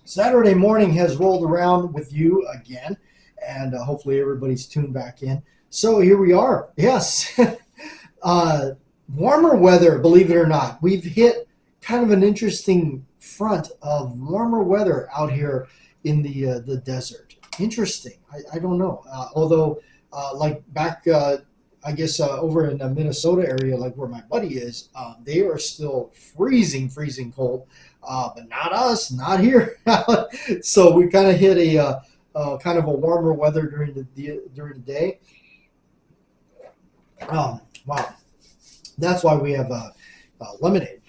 Saturday morning has rolled around with you again, and hopefully everybody's tuned back in. So here we are. Yes, uh, warmer weather. Believe it or not, we've hit kind of an interesting front of warmer weather out here in the desert. Interesting. I don't know. Although, like back, I guess over in the Minnesota area, like where my buddy is, they are still freezing cold. But not us, not here. So we kind of hit kind of a warmer weather during the day. Wow, that's why we have lemonade.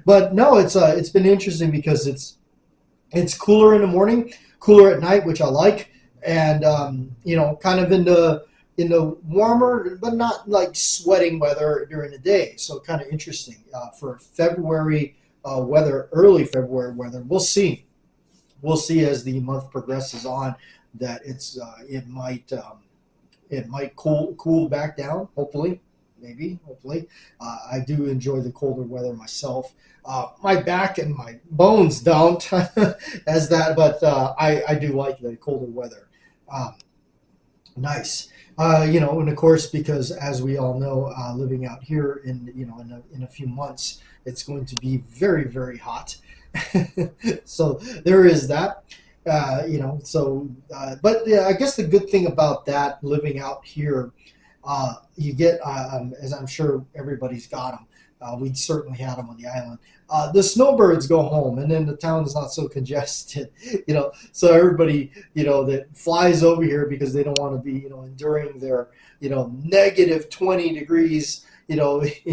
But no, it's been interesting because it's cooler in the morning, cooler at night, which I like, and kind of in the warmer but not like sweating weather during the day. So kind of interesting for February weather, early February weather. We'll see. We'll see as the month progresses on that it might cool back down. Hopefully, maybe hopefully. I do enjoy the colder weather myself. My back and my bones don't as that, but I do like the colder weather. Um, nice. And of course, because as we all know, living out here in a few months, it's going to be very hot. So there is that. But yeah, I guess the good thing about that living out here, you get, as I'm sure everybody's got them. We certainly had them on the island. The snowbirds go home, and then the town is not so congested. So everybody, that flies over here because they don't want to be, enduring their, negative 20 degrees,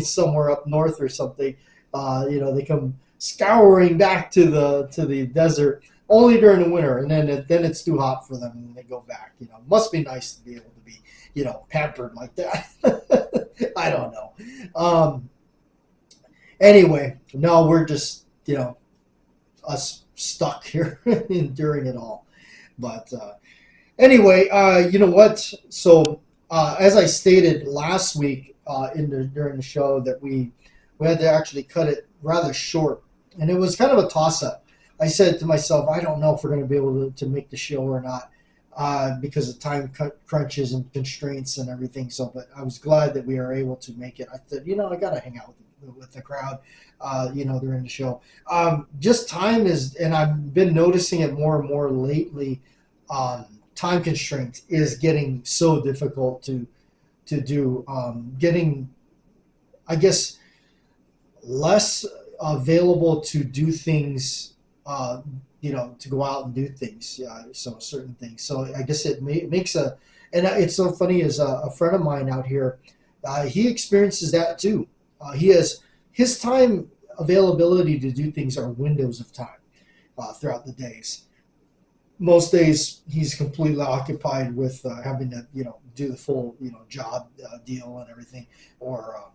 somewhere up north or something. They come scouring back to the desert only during the winter, and then it's too hot for them, and they go back. It must be nice to be able to be, pampered like that. I don't know. Anyway, no, we're just us stuck here enduring it all. But anyway, you know what? So as I stated last week during the show that we had to actually cut it rather short, and it was kind of a toss up. I said to myself, I don't know if we're going to be able to make the show or not because of time crunches and constraints and everything. So, but I was glad that we are able to make it. I thought, I got to hang out with the crowd, during the show. Just time is, and I've been noticing it more and more lately. Time constraints is getting so difficult to do. Getting, I guess, less available to do things, to go out and do things. So certain things. So I guess makes and it's so funny as a friend of mine out here, he experiences that too. He has his time availability to do things are windows of time throughout the days. Most days he's completely occupied with having to, do the full, job deal and everything, or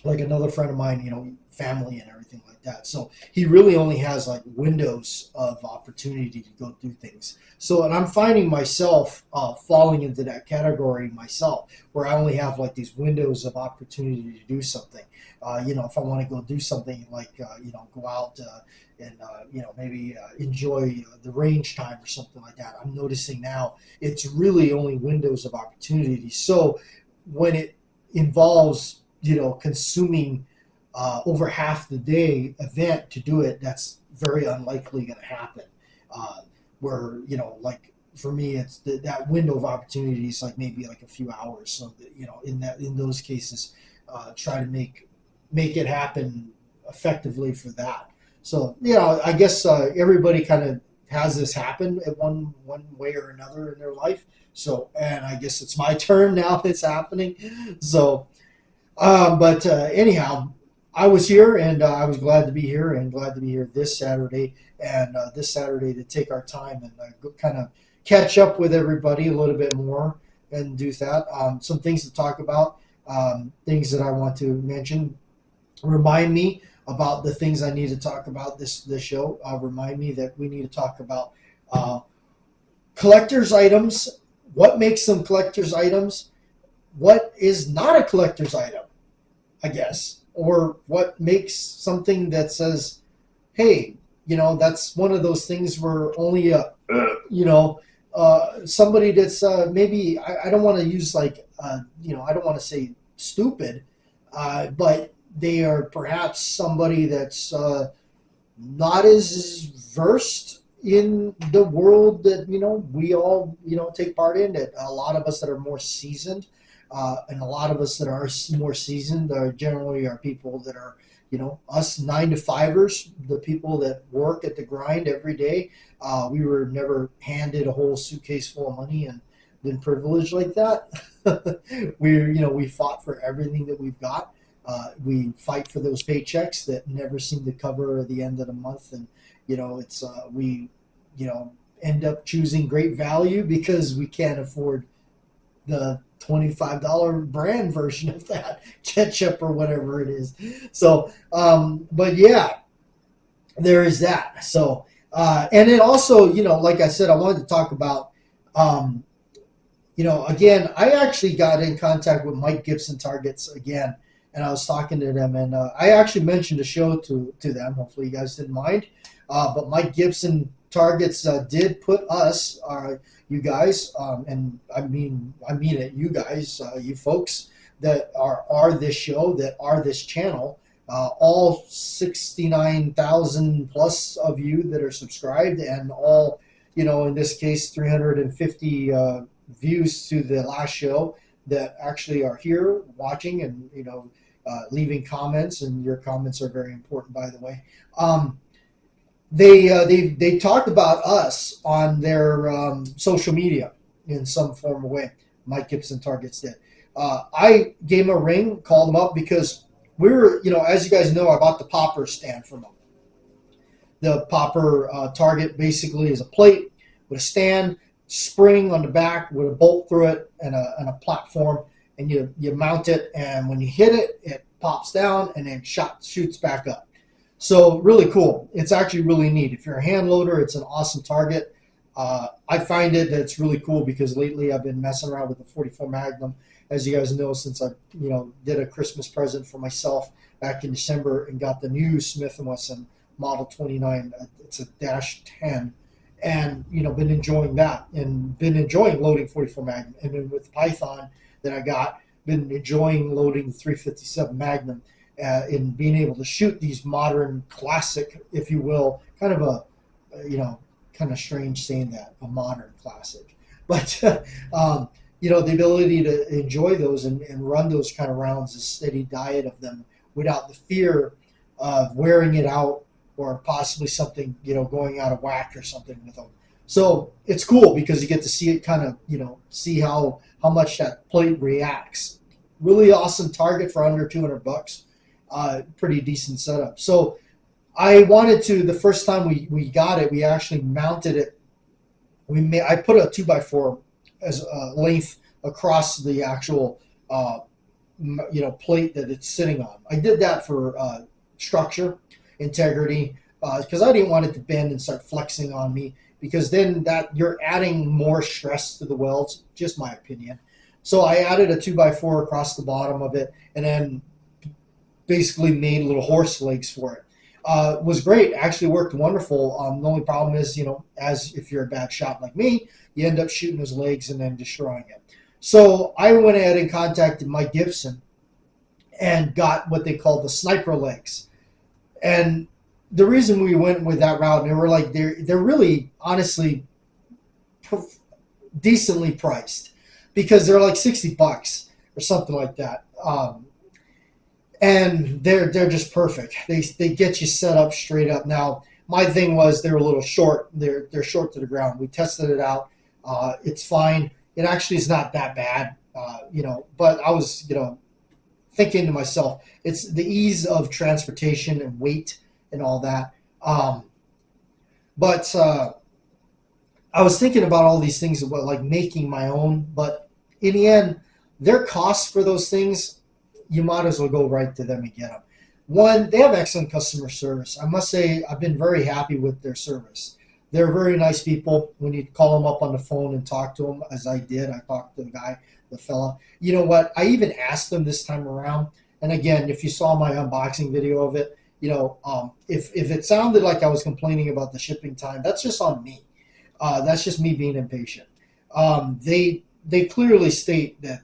like another friend of mine, family and everything like that. So he really only has like windows of opportunity to go do things. So, and I'm finding myself falling into that category myself, where I only have like these windows of opportunity to do something. If I want to go do something like, go out and, maybe enjoy the range time or something like that. I'm noticing now it's really only windows of opportunity. So when it involves, consuming over half the day event to do it, that's very unlikely going to happen. Where, like for me, it's that window of opportunity is like maybe like a few hours. So that, in those cases, try to make it happen effectively for that. So, I guess everybody kind of has this happen at one way or another in their life. So, and I guess it's my turn now. It's happening. So, but anyhow, I was here, and I was glad to be here, and glad to be here this Saturday, and this Saturday to take our time and kind of catch up with everybody a little bit more and do that. Some things to talk about, things that I want to mention. Remind me about the things I need to talk about this show. Remind me that we need to talk about collector's items. What makes them collector's items? What is not a collector's item, I guess, or what makes something that says, hey, you know, that's one of those things where only a, you know, somebody that's maybe, I don't want to use like, you know, I don't want to say stupid, but they are perhaps somebody that's not as versed in the world that, you know, we all, you know, take part in. That a lot of us that are more seasoned, and a lot of us that are more seasoned are generally are people that are, you know, us 9-to-5ers, the people that work at the grind every day. We were never handed a whole suitcase full of money and been privileged like that. You know, we fought for everything that we've got. We fight for those paychecks that never seem to cover the end of the month, and you know, it's we, you know, end up choosing great value because we can't afford the $25 brand version of that ketchup or whatever it is. So, but yeah, there is that. So, and it also, you know, like I said, I wanted to talk about, you know, again, I actually got in contact with Mike Gibson Targets again, and I was talking to them, and I actually mentioned the show to them. Hopefully, you guys didn't mind. But Mike Gibson Targets did put us, you guys, and I mean it, you guys, you folks that are this show, that are this channel, all 69,000 plus of you that are subscribed, and all, you know, in this case, 350 views to the last show that actually are here watching and, you know, leaving comments, and your comments are very important, by the way. They talked about us on their social media in some form or way. Mike Gibson Targets did. I gave him a ring, called him up because we were, you know, as you guys know, I bought the popper stand from him. The popper target basically is a plate with a stand, spring on the back with a bolt through it, and a platform, and you mount it, and when you hit it, it pops down and then shoots back up. So really cool. It's actually really neat. If you're a hand loader, it's an awesome target. I find that it's really cool because lately I've been messing around with the 44 Magnum, as you guys know, since I, you know, did a Christmas present for myself back in December and got the new Smith & Wesson Model 29. It's a -10, and you know, been enjoying that and been enjoying loading 44 Magnum. And then with Python that I got, been enjoying loading the 357 Magnum. In being able to shoot these modern classic, if you will, kind of a, you know, kind of strange saying that, a modern classic, but you know, the ability to enjoy those and run those kind of rounds, a steady diet of them without the fear of wearing it out or possibly something, you know, going out of whack or something with them. So it's cool because you get to see it, kind of, you know, see how much that plate reacts. Really awesome target for under $200. Pretty decent setup. So I wanted to, the first time we got it, we actually mounted it. I put a 2x4 as a length across the actual, you know, plate that it's sitting on. I did that for structure, integrity, because I didn't want it to bend and start flexing on me, because then that you're adding more stress to the welds, just my opinion. So I added a 2x4 across the bottom of it, and then basically made little horse legs for it. It was great. Actually worked wonderful. The only problem is, you know, as if you're a bad shot like me, you end up shooting those legs and then destroying it. So I went ahead and contacted Mike Gibson and got what they call the sniper legs. And the reason we went with that route, and they were like, they're really, honestly, decently priced, because they're like $60 or something like that. And they're just perfect. They get you set up straight up. Now, my thing was they were a little short. They're short to the ground. We tested it out. It's fine. It actually is not that bad, you know. But I was, you know, thinking to myself, it's the ease of transportation and weight and all that. But I was thinking about all these things about like making my own. But in the end, their costs for those things, you might as well go right to them and get them. One, they have excellent customer service. I must say I've been very happy with their service. They're very nice people. When you call them up on the phone and talk to them, as I did, I talked to the guy, the fella. You know what? I even asked them this time around. And again, if you saw my unboxing video of it, if it sounded like I was complaining about the shipping time, that's just on me. That's just me being impatient. They clearly state that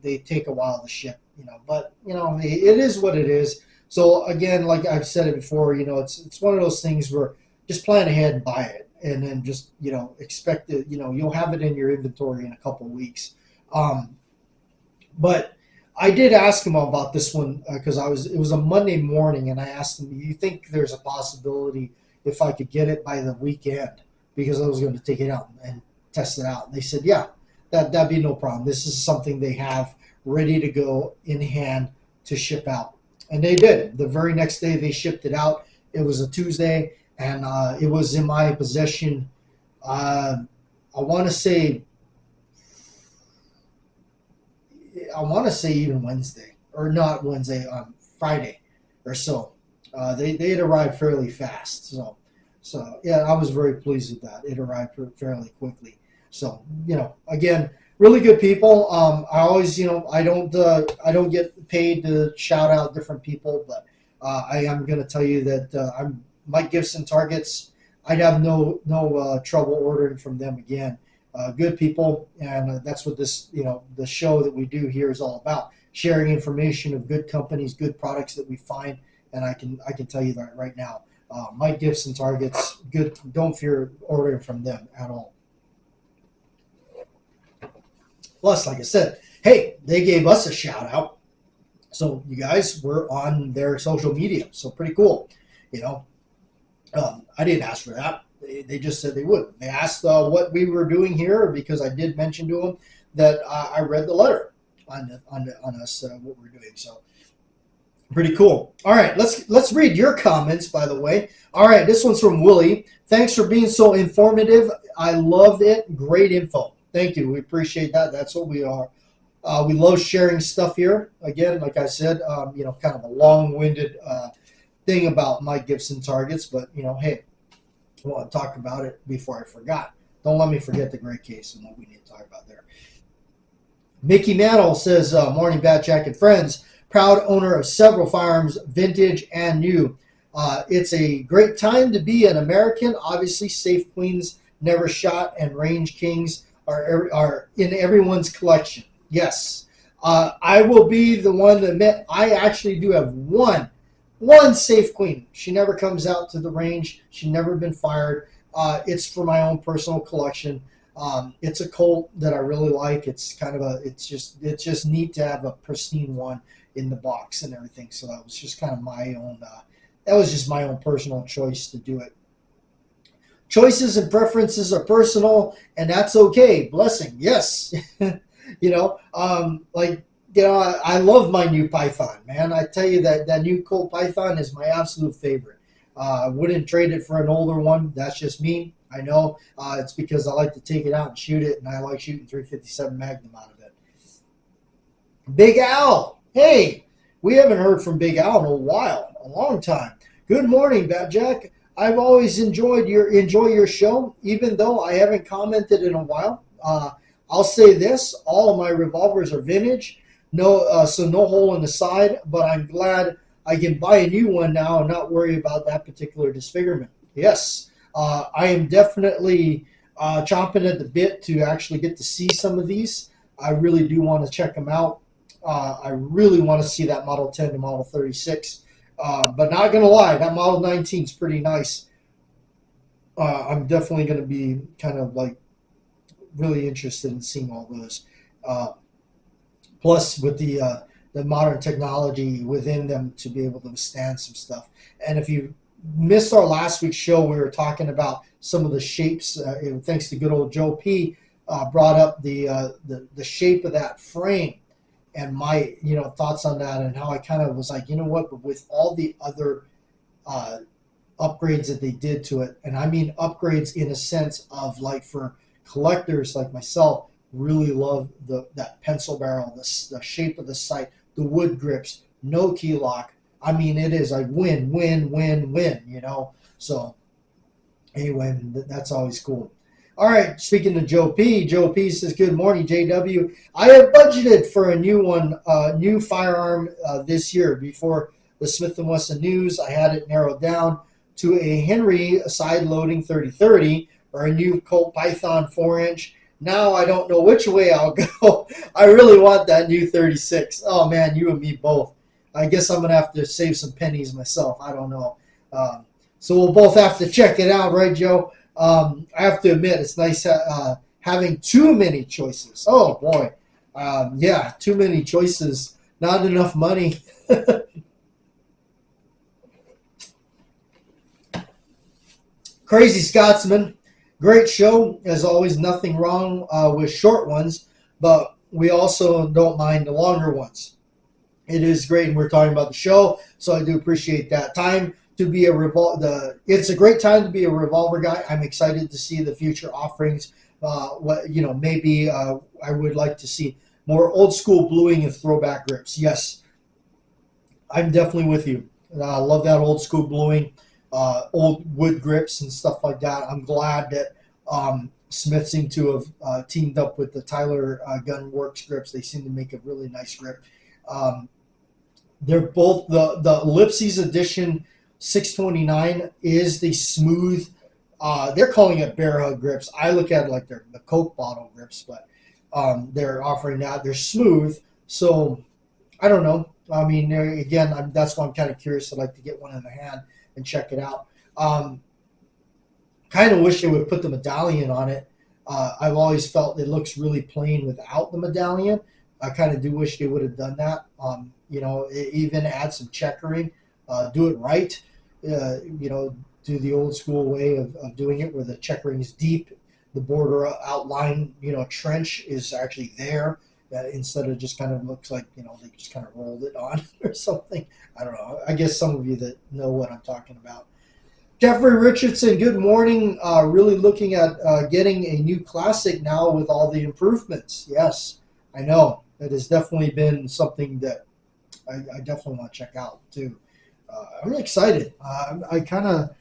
they take a while to ship. But it is what it is. So again, like I've said it before, it's one of those things where just plan ahead and buy it, and then just expect that you'll have it in your inventory in a couple of weeks. But I did ask him about this one because it was a Monday morning, and I asked him, "Do you think there's a possibility if I could get it by the weekend?" Because I was going to take it out and test it out. And they said, "Yeah, that'd be no problem. This is something they have ready to go in hand to ship out." And they did. The very next day they shipped it out. It was a Tuesday, and it was in my possession. I want to say even Wednesday, or not Wednesday, Friday or so. They had arrived fairly fast. So yeah, I was very pleased with that. It arrived fairly quickly. So again, really good people. I always I don't get paid to shout out different people, but I am going to tell you that I'm Mike Gibson Targets. I'd have no trouble ordering from them again. Good people, and that's what this the show that we do here is all about: sharing information of good companies, good products that we find. And I can tell you that right now, Mike Gibson Targets, good. Don't fear ordering from them at all. Plus, like I said, hey, they gave us a shout out, so you guys were on their social media, so pretty cool. I didn't ask for that. They just said they would. They asked what we were doing here because I did mention to them that I read the letter on us what we're doing. So pretty cool. All right, let's read your comments. By the way, all right, this one's from Willie. Thanks for being so informative. I love it. Great info. Thank you. We appreciate that. That's what we are. We love sharing stuff here. Again, like I said, kind of a long-winded thing about Mike Gibson Targets, but hey. I want to talk about it before I forgot. Don't let me forget the great case and what we need to talk about there. Mickey Mantle says, morning, Bat Jack and friends. Proud owner of several firearms, vintage and new. It's a great time to be an American. Obviously, Safe Queens, Never Shot, and Range Kings are in everyone's collection. Yes. I will be the one to admit I actually do have one Safe Queen. She never comes out to the range. She's never been fired. It's for my own personal collection. It's a Colt that I really like. It's it's just neat to have a pristine one in the box and everything. So that was just kind of my own. That was just my own personal choice to do it. Choices and preferences are personal, and that's okay. Blessing, yes. I love my new Python, man. I tell you that new Colt Python is my absolute favorite. I wouldn't trade it for an older one. That's just me. I know it's because I like to take it out and shoot it, and I like shooting 357 Magnum out of it. Big Al, hey, we haven't heard from Big Al in a while, a long time. Good morning, Bat Jack. I've always enjoy your show, even though I haven't commented in a while. I'll say this: all of my revolvers are vintage. So no hole in the side, but I'm glad I can buy a new one now and not worry about that particular disfigurement. Yes, I am definitely chomping at the bit to actually get to see some of these. I really do want to check them out. I really want to see that Model 10 to Model 36. But not going to lie, that Model 19 is pretty nice. I'm definitely going to be kind of like really interested in seeing all those. Plus, with the modern technology within them to be able to withstand some stuff. And if you missed our last week's show, we were talking about some of the shapes. Thanks to good old Joe P, brought up the shape of that frame and my thoughts on that, and how I kind of was like, but with all the other upgrades that they did to it, and I mean upgrades in a sense of like for collectors like myself. Really love that pencil barrel, the shape of the sight, the wood grips, no key lock. I mean, it is like win, win, win, win, So anyway, that's always cool. All right, speaking to Joe P says, good morning, JW. I have budgeted for a new one, new firearm this year before the Smith & Wesson News. I had it narrowed down to a Henry side-loading 30-30 or a new Colt Python 4-inch. Now I don't know which way I'll go. I really want that new 36. Oh, man, you and me both. I guess I'm going to have to save some pennies myself. I don't know. So we'll both have to check it out, right, Joe? I have to admit, it's nice having too many choices. Oh, boy. Yeah, too many choices. Not enough money. Crazy Scotsman. Great show. As always, nothing wrong with short ones, but we also don't mind the longer ones. It is great, and we're talking about the show, so I do appreciate that. Time to be it's a great time to be a revolver guy. I'm excited to see the future offerings. Maybe I would like to see more old school bluing and throwback grips. Yes, I'm definitely with you. I love that old school bluing. Old wood grips and stuff like that. I'm glad that Smith seemed to have teamed up with the Tyler Gun Works grips. They seem to make a really nice grip. They're both the Ellipses Edition 629 is the smooth. They're calling it bear hug grips. I look at it like they're the Coke bottle grips, but they're offering that. They're smooth. So I don't know. I mean, again, that's why I'm kind of curious. I'd like to get one in the hand and check it out. Kind of wish they would put the medallion on it. I've always felt it looks really plain without the medallion. I kind of do wish they would have done that. Even add some checkering, do it right. Do the old school way of doing it where the checkering is deep, the border outline, trench is actually there. Instead of just kind of looks like, they just kind of rolled it on or something. I don't know. I guess some of you that know what I'm talking about. Jeffrey Richardson, good morning. Really looking at getting a new classic now with all the improvements. Yes, I know. It has definitely been something that I definitely want to check out too. I'm really excited. I kind of,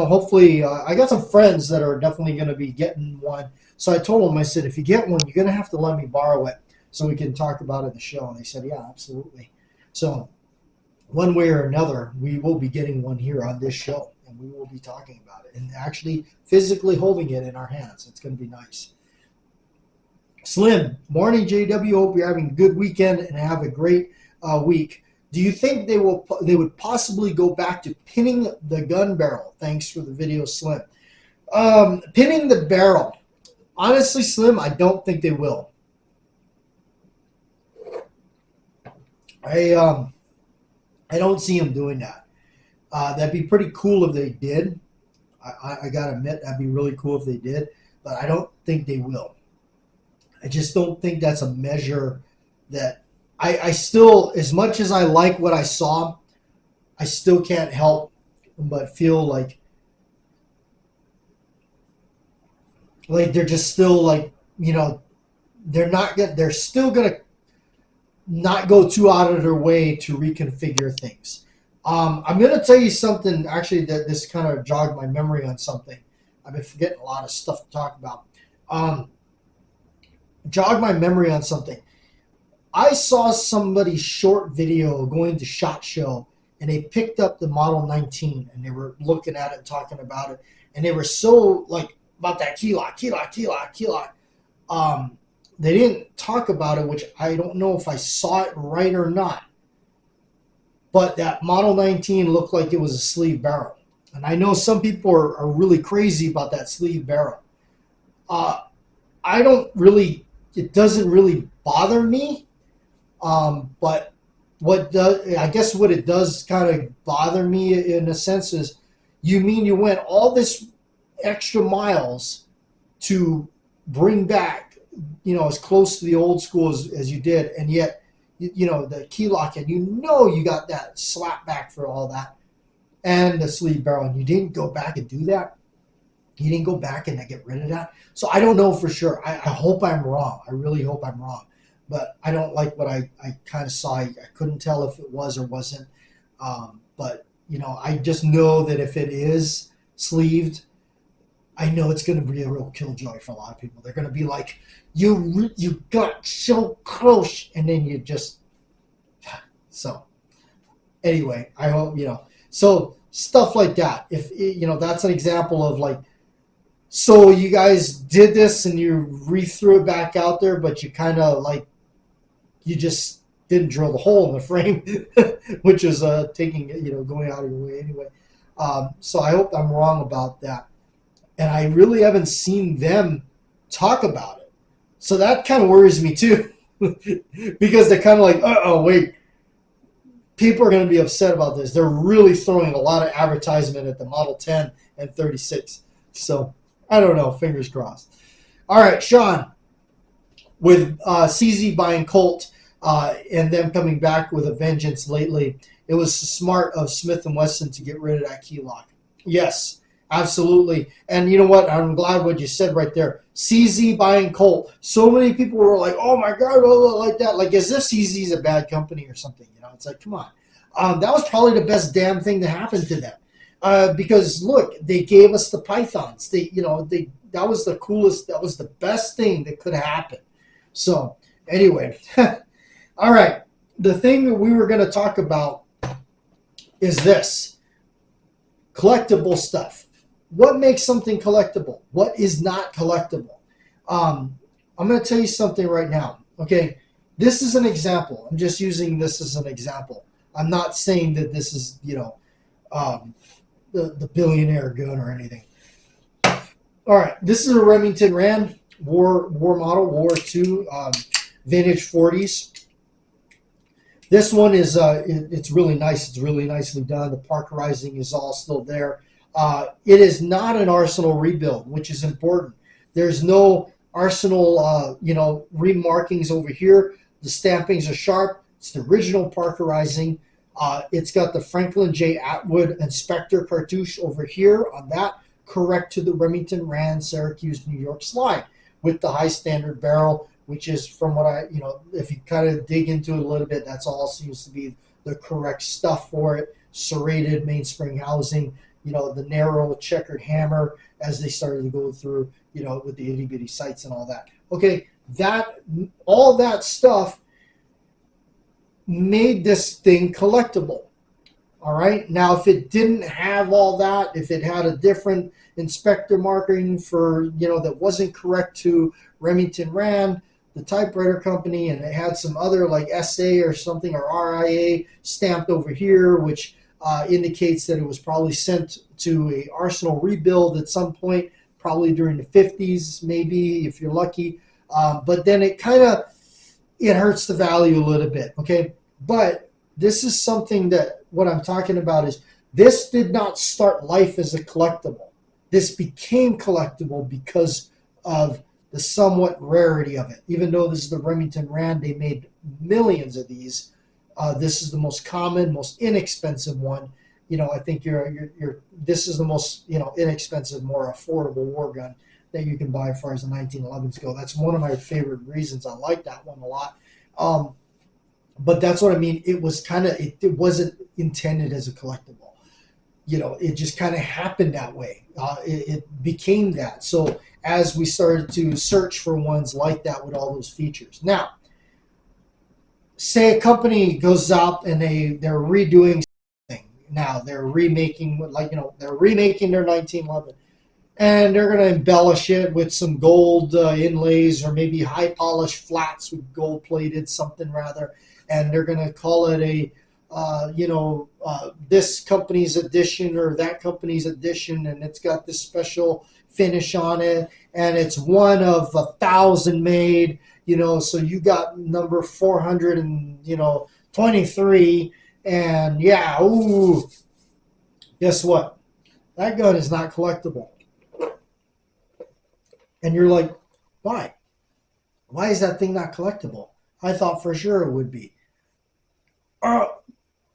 hopefully, I got some friends that are definitely going to be getting one. So I told them, I said, if you get one, you're going to have to let me borrow it so we can talk about it in the show. And they said, yeah, absolutely. So one way or another, we will be getting one here on this show, and we will be talking about it and actually physically holding it in our hands. It's going to be nice. Slim, morning, JW. Hope you're having a good weekend and have a great week. Do you think they would possibly go back to pinning the gun barrel? Thanks for the video, Slim. Pinning the barrel. Honestly, Slim, I don't think they will. I don't see them doing that. That'd be pretty cool if they did. I gotta admit, that'd be really cool if they did, but I don't think they will. I just don't think that's a measure that I still, as much as I like what I saw, I still can't help but feel like they're just still they're still gonna not go too out of their way to reconfigure things. I'm going to tell you something, actually, that this kind of jogged my memory on something. I've been forgetting a lot of stuff to talk about. Jogged my memory on something. I saw somebody's short video going to SHOT Show, and they picked up the Model 19, and they were looking at it and talking about it, and they were so, about that key lock. They didn't talk about it, which I don't know if I saw it right or not. But that Model 19 looked like it was a sleeve barrel. And I know some people are really crazy about that sleeve barrel. It doesn't really bother me. But I guess what it does kind of bother me in a sense is, you mean you went all this extra miles to bring back, as close to the old school as you did, and yet, the key lock, and you got that slap back for all that, and the sleeve barrel, and you didn't go back and do that. You didn't go back and get rid of that. So I don't know for sure. I hope I'm wrong. I really hope I'm wrong. But I don't like what I kind of saw. I couldn't tell if it was or wasn't. But, I just know that if it is sleeved, I know it's going to be a real killjoy for a lot of people. They're going to be like, you got so close, and then you just, so Anyway, I hope, so stuff like that. If, that's an example of like, so you guys did this and you re-threw it back out there, but you kind of like, you just didn't drill the hole in the frame, which is taking, going out of your way anyway. So I hope I'm wrong about that. And I really haven't seen them talk about it. So that kind of worries me too, because they're kind of like, oh, wait, people are going to be upset about this. They're really throwing a lot of advertisement at the Model 10 and 36. So I don't know, fingers crossed. All right, Sean, with CZ buying Colt and them coming back with a vengeance lately, it was smart of Smith & Wesson to get rid of that key lock. Yes, absolutely. And you know what? I'm glad what you said right there. CZ buying Colt. So many people were like, oh my God, like that. Like as if CZ is a bad company or something. It's like, come on. That was probably the best damn thing to happen to them. Because look, they gave us the Pythons. That was the coolest, that was the best thing that could happen. So anyway, all right. The thing that we were going to talk about is this. Collectible stuff. What makes something collectible? What is not collectible? I'm going to tell you something right now. Okay, this is an example. I'm just using this as an example. I'm not saying that this is, the billionaire gun or anything. All right, this is a Remington Rand war model, War II, vintage 40s. This one is it's really nice. It's really nicely done. The parkerizing is all still there. It is not an Arsenal rebuild, which is important. There's no Arsenal, remarkings over here. The stampings are sharp. It's the original parkerizing. It's got the Franklin J. Atwood Inspector cartouche over here on that, correct to the Remington Rand Syracuse, New York slide with the high standard barrel, which is from what I, if you kind of dig into it a little bit, that's all seems to be the correct stuff for it. Serrated mainspring housing, the narrow checkered hammer as they started to go through, with the itty bitty sights and all that. Okay, all that stuff made this thing collectible. All right. Now, if it didn't have all that, if it had a different inspector marking for, that wasn't correct to Remington Rand, the typewriter company, and it had some other like SA or something or RIA stamped over here, which indicates that it was probably sent to a Arsenal rebuild at some point, probably during the 50s, maybe if you're lucky. But then it hurts the value a little bit. Okay. But this is something that what I'm talking about is this did not start life as a collectible. This became collectible because of the somewhat rarity of it. Even though this is the Remington Rand, they made millions of these. This is the most common, most inexpensive one. I think this is the most, inexpensive, more affordable war gun that you can buy as far as the 1911s go. That's one of my favorite reasons I like that one a lot. But that's what I mean. It was it wasn't intended as a collectible. It just kind of happened that way. It became that. So as we started to search for ones like that with all those features. Now, say a company goes out and they're redoing something. Now they're remaking, they're remaking their 1911. And they're going to embellish it with some gold inlays or maybe high polished flats with gold plated something rather. And they're going to call it a, this company's edition or that company's edition. And it's got this special finish on it. And it's one of 1,000 made, so you got number 423. And yeah, ooh, guess what? That gun is not collectible. And you're like, why? Why is that thing not collectible? I thought for sure it would be. Oh,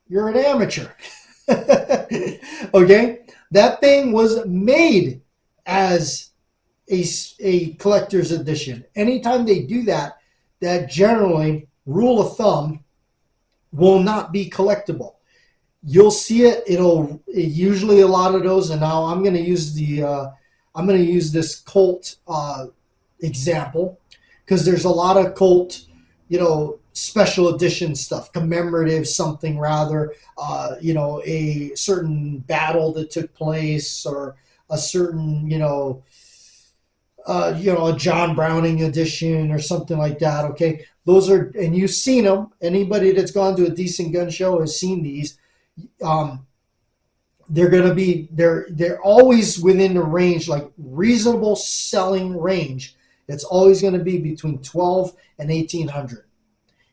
you're an amateur. Okay? That thing was made as a collector's edition. Anytime they do that, that generally, rule of thumb, will not be collectible. You'll see it. Usually a lot of those, and now I'm going to use this Colt example because there's a lot of Colt, special edition stuff, commemorative something rather, a certain battle that took place, or a certain, a John Browning edition or something like that. Okay, those are, and you've seen them. Anybody that's gone to a decent gun show has seen these. Um, they're going to be they're always within the range, like reasonable selling range. It's always going to be between 12 and 1800.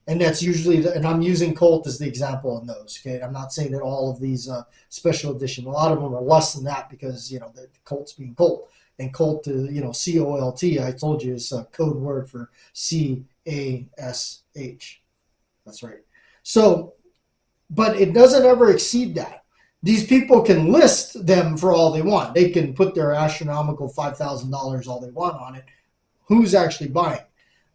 And that's usually, and I'm using Colt as the example in those. Okay, I'm not saying that all of these special edition, a lot of them are less than that, because the Colt's being Colt, and Colt, COLT, I told you, is a code word for CASH. That's right. So, but it doesn't ever exceed that. These people can list them for all they want. They can put their astronomical $5,000 all they want on it. Who's actually buying?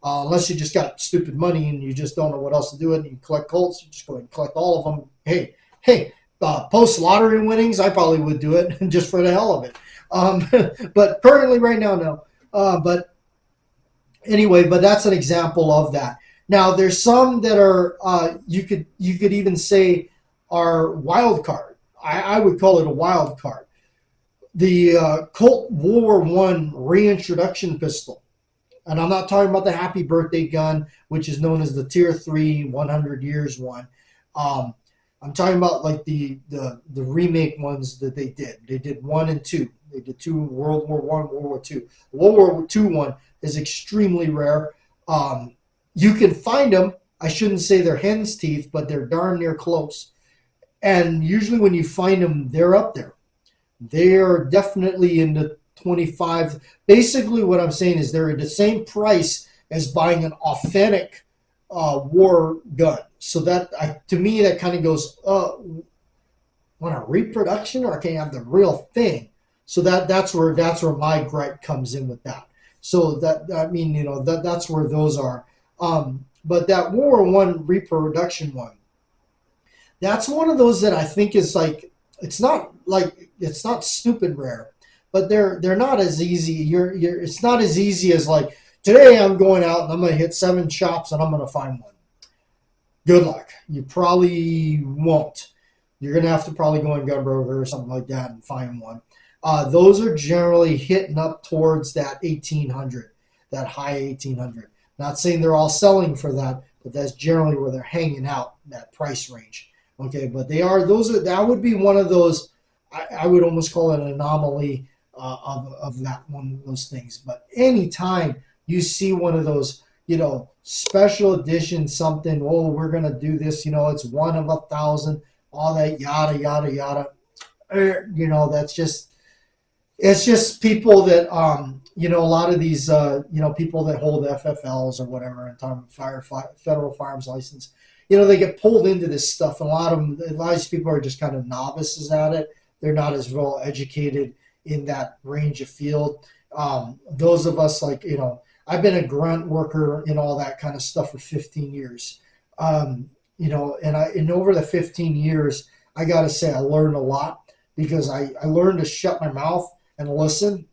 Unless you just got stupid money and you just don't know what else to do, and you collect Colts, you just go ahead and collect all of them. Hey, post lottery winnings, I probably would do it just for the hell of it. But currently, right now, no. But anyway, but that's an example of that. Now, there's some that are you could even say are wild card. I would call it a wild card. The Colt World War I reintroduction pistol. And I'm not talking about the Happy Birthday gun, which is known as the Tier 3 100 years one. I'm talking about like the remake ones that they did. They did 1 and 2. They did 2 World War I, World War II. The World War II one is extremely rare. You can find them. I shouldn't say they're hen's teeth, but they're darn near close. And usually when you find them, they're up there. They're definitely in the 25. Basically what I'm saying is they're at the same price as buying an authentic war gun. So that to me that kind of goes, want a reproduction, or can you have the real thing? So that's where my gripe comes in with that. So that's where those are. But that World War I reproduction one, that's one of those that I think is like, it's not stupid rare, but they're not as easy. It's not as easy as like, today I'm going out and I'm going to hit 7 shops and I'm going to find one. Good luck. You probably won't. You're going to have to probably go in Gunbroker or something like that and find one. Those are generally hitting up towards that 1800, that high 1800. Not saying they're all selling for that, but that's generally where they're hanging out, that price range. Okay, but that would be one of those, I would almost call it an anomaly of that one of those things. But anytime you see one of those, special edition something, we're going to do this, it's 1 of 1,000, all that yada, yada, yada. That's just, it's just people that, a lot of these, people that hold FFLs or whatever, and time federal firearms license, they get pulled into this stuff. And a lot of these people are just kind of novices at it. They're not as well educated in that range of field. Those of us, like, I've been a grunt worker in all that kind of stuff for 15 years. And over the 15 years, I got to say I learned a lot, because I learned to shut my mouth and listen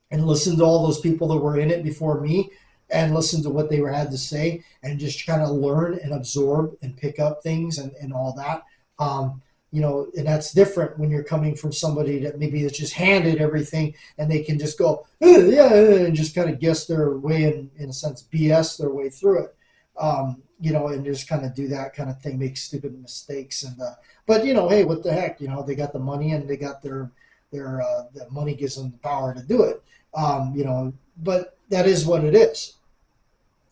to all those people that were in it before me, and listen to what they had to say, and just kind of learn and absorb and pick up things and all that. And that's different when you're coming from somebody that maybe is just handed everything and they can just go, yeah, and just kind of guess their way, in a sense, BS their way through it. And just kind of do that kind of thing, make stupid mistakes. But hey, what the heck, they got the money, and they got their that money gives them the power to do it. But that is what it is.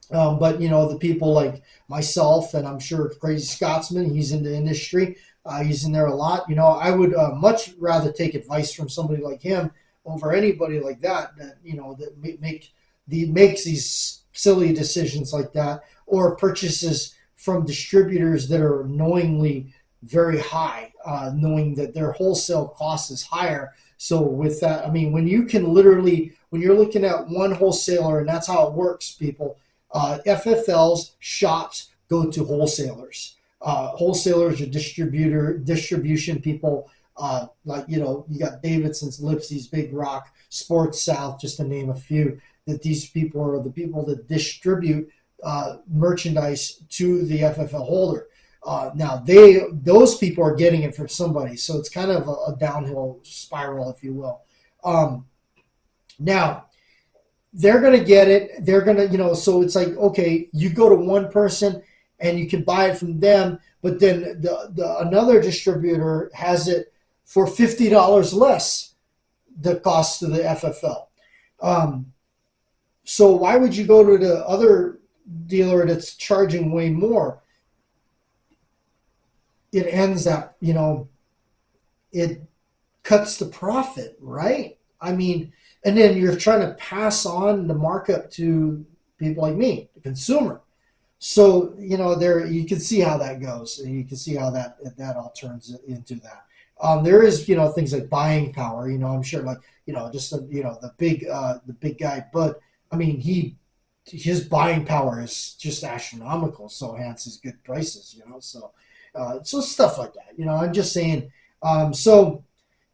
But the people like myself, and I'm sure Crazy Scotsman, he's in the industry, he's in there a lot. I would much rather take advice from somebody like him over anybody like that that makes these silly decisions like that, or purchases from distributors that are knowingly very high, knowing that their wholesale cost is higher. So with that, when you're looking at one wholesaler, and that's how it works, people. FFLs, shops go to wholesalers. Wholesalers are distribution people, you got Davidson's, Lipsy's, Big Rock, Sports South, just to name a few. That these people are the people that distribute merchandise to the FFL holder. Now those people are getting it from somebody, so it's kind of a downhill spiral, if you will. Now they're going to get it. They're going to, so it's like, okay, you go to one person and you can buy it from them, but then another distributor has it for $50 less the cost of the FFL. So why would you go to the other dealer that's charging way more? It ends up, it cuts the profit, right? I mean, and then you're trying to pass on the markup to people like me, the consumer. So, there you can see how that goes. And you can see how that all turns into that. There is, things like buying power, I'm sure like, just, the big guy, but I mean, his buying power is just astronomical. So hence his good prices, so stuff like that, I'm just saying, so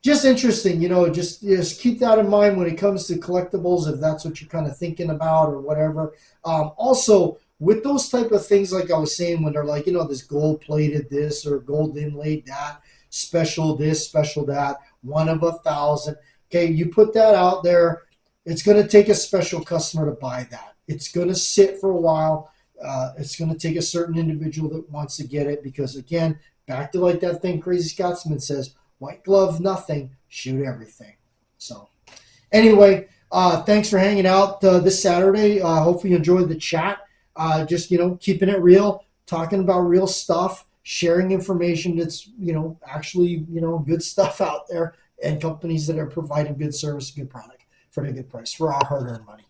just interesting, just keep that in mind when it comes to collectibles, if that's what you're kind of thinking about or whatever. Also, with those type of things, like I was saying, when they're like, this gold plated this or gold inlaid that, special this, special that, 1 of 1,000. Okay, you put that out there, it's going to take a special customer to buy that. It's going to sit for a while. It's going to take a certain individual that wants to get it, because again, back to like that thing Crazy Scotsman says, white glove nothing, shoot everything. So anyway, thanks for hanging out this Saturday. Hopefully you enjoyed the chat. Just, keeping it real, talking about real stuff, sharing information that's, actually, good stuff out there, and companies that are providing good service, good product for a good price for our hard-earned money.